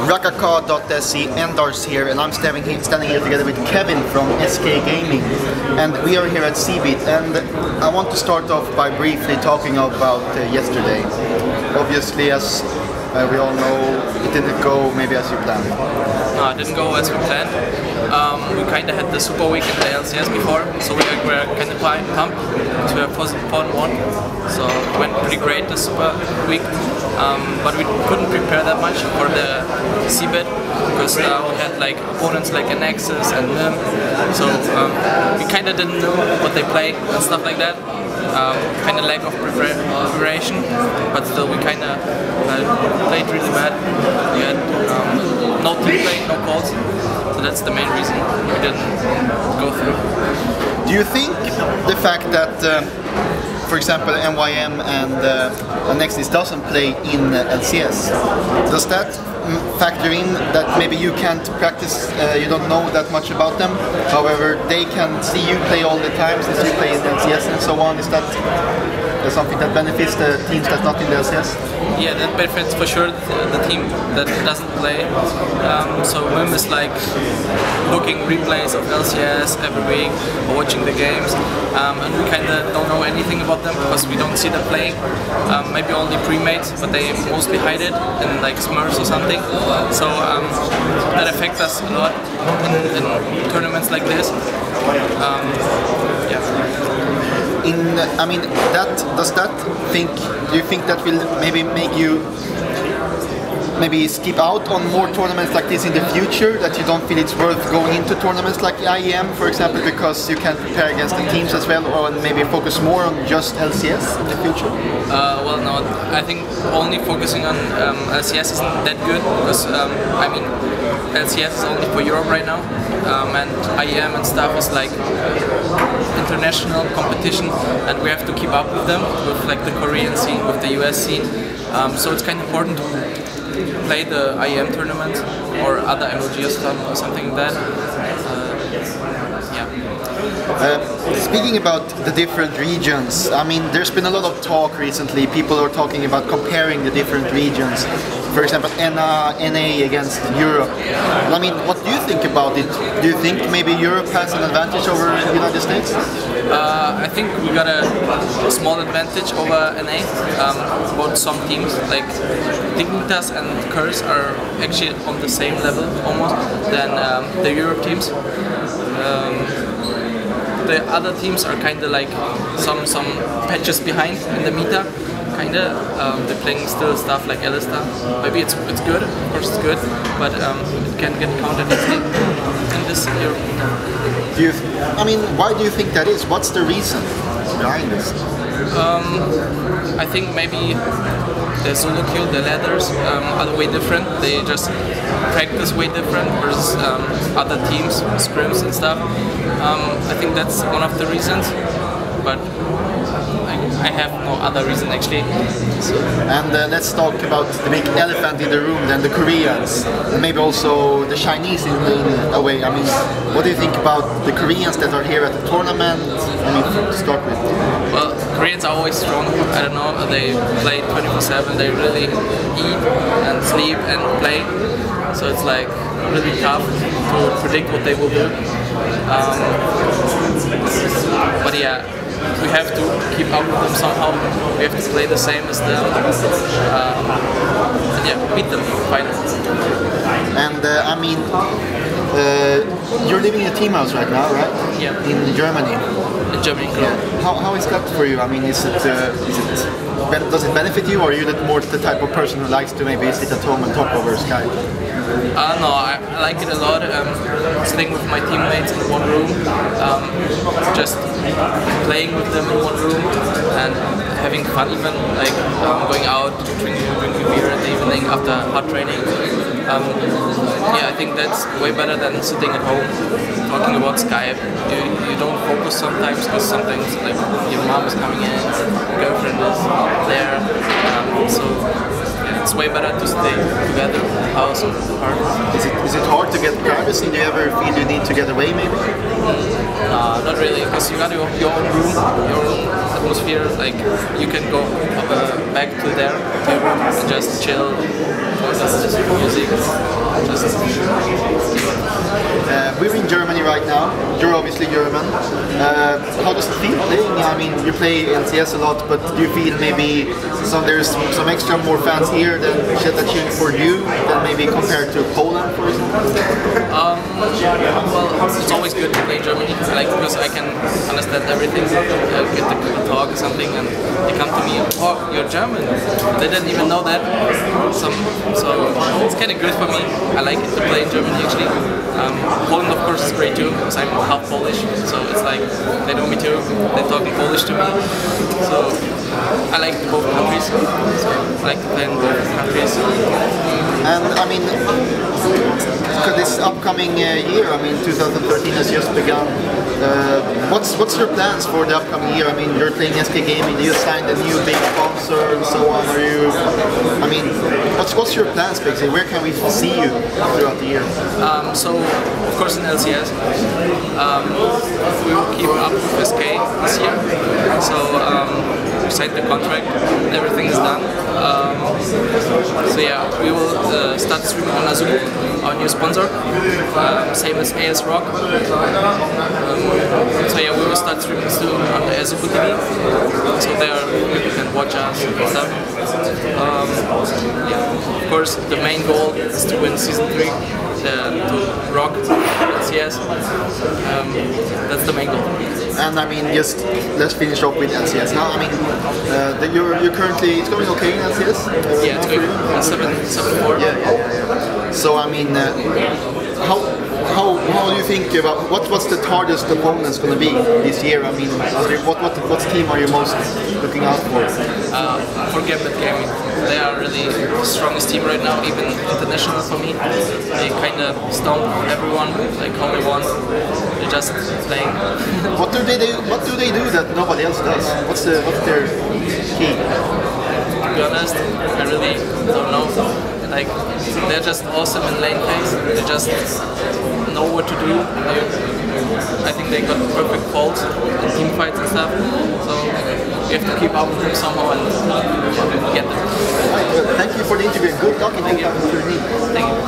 RAKAKA.se, Endars here, and I'm standing here together with Kev1n from SK Gaming, and we are here at CeBIT. And I want to start off by briefly talking about yesterday. Obviously, as we all know, it didn't go maybe as you planned. No, it didn't go as we planned. We kind of had the Super Week in the LCS before, so we were kind of pumped. So we were 4-1, so it went pretty great the Super Week. But we couldn't prepare that much for the CeBIT because we had like opponents like Nexus and them, so we kind of didn't know what they play and stuff like that. Kind of lack of preparation, but still we kind of played really bad. We had no team play, no calls, so that's the main reason we didn't go through. Do you think the fact that, for example, IEM and Nexus doesn't play in LCS, does that factor in that maybe you can't practice, you don't know that much about them, however they can see you play all the time since you play in LCS and so on? Is that something that benefits the teams that's not in the LCS? Yeah, that benefits for sure the team that doesn't play. So IEM is like looking replays of LCS every week or watching the games, and we kind of don't know anything about them because we don't see them playing. Maybe only pre-mates, but they mostly hide it in like Smurfs or something. So that affects us a lot in tournaments like this. Yeah. I mean, do you think that will maybe make you skip out on more tournaments like this in the future, that you don't feel it's worth going into tournaments like IEM, for example, because you can prepare against the teams as well, or maybe focus more on just LCS in the future? Well, no, I think only focusing on LCS isn't that good because, I mean, LCS is only for Europe right now, and IEM and stuff is like international competition, and we have to keep up with them, with like the Korean scene, with the US scene, so it's kind of important to play the IEM tournament or other MLG stuff or something like that. Yeah. Speaking about the different regions, I mean, there's been a lot of talk recently. People are talking about comparing the different regions. For example, NA against Europe. I mean, what do you think about it? Do you think maybe Europe has an advantage over the United States? I think we got a small advantage over NA. About some teams, like Dignitas and Curse are actually on the same level almost than the Europe teams. The other teams are kind of like some patches behind in the meta. Kinda, they're playing still stuff like Alistar. Maybe it's good, of course it's good, but it can get countered easily in this Europe. I mean, why do you think that is? What's the reason behind this? I think maybe the solo kill, the ladders are way different. They just practice way different versus other teams, scrims and stuff. I think that's one of the reasons, but I have no other reason actually. So. And let's talk about the big elephant in the room, then the Koreans, and maybe also the Chinese in a way. I mean, what do you think about the Koreans that are here at the tournament? I mean, to start with. Well, Koreans are always strong. I don't know, they play 24/7. They really eat and sleep and play. So it's like really tough to predict what they will do. But yeah, we have to keep up with them somehow. We have to play the same as them, and yeah, beat them finally. And I mean, you're living in a team house right now, right? Yeah. In Germany. In Germany. Yeah. How is that for you? I mean, does it benefit you, or are you more the type of person who likes to maybe sit at home and talk over Skype? No, I like it a lot. Sitting with my teammates in one room, just playing with them in one room and having fun, even like going out, drinking beer in the evening after hard training. Yeah, I think that's way better than sitting at home talking about Skype. You don't focus sometimes because sometimes like your mom is coming in or your girlfriend is there. So yeah, it's way better to stay together in the house or the park. Is it hard to get privacy? Do you ever feel you need to get away maybe? Not really, because you got your own room, your own atmosphere. Like you can go back to your room and just chill, listen to music. German. How does it feel playing? I mean, you play LCS a lot, but do you feel maybe there's some extra more fans here that cheering for you than maybe compared to Poland, for example? Well, it's always good to play in Germany, like, because I can understand everything. I get to talk or something, and they come to me, oh, you're German. They didn't even know that. So it's kind of good for me. I like it to play in Germany, actually. Poland, of course, is great too, because I'm half Polish, so it's like they know me too. They talk in Polish to me. So I like both countries. So I like to play in both countries. And I mean, this upcoming year, I mean, 2013 has just begun. What's your plans for the upcoming year? I mean, you're playing SK Gaming. You signed a new big sponsor and so on. Are you? I mean, what's your plans basically? Where can we see you throughout the year? So of course in LCS, we will keep up with SK this year. So we signed the contract. Everything is done. So yeah, we will start streaming on Azubu, our new sponsor, same as AS Rock. So yeah, we will start streaming soon on the Azubu TV. So there you can watch us and stuff. Yeah, of course the main goal is to win Season 3, to rock LCS. That's the main goal. And I mean, just let's finish off with LCS now. I mean, you're currently, it's going okay in LCS? Yeah, it's going 7-4. Yeah. So I mean, how do you think about what's the hardest opponent's going to be this year? I mean, what team are you most looking out for? For Kev1n Gaming, they are really the strongest team right now, even international for me. They kind of stomp everyone like how they want. They're just playing. What do they do that nobody else does? What's their key? To be honest, I really don't know. Like, they're just awesome in lane phase. They just know what to do. I think they got perfect faults in team fights and stuff. So you have to keep up with them somehow and get them. Thank you for the interview. Good talking to you. Thank you.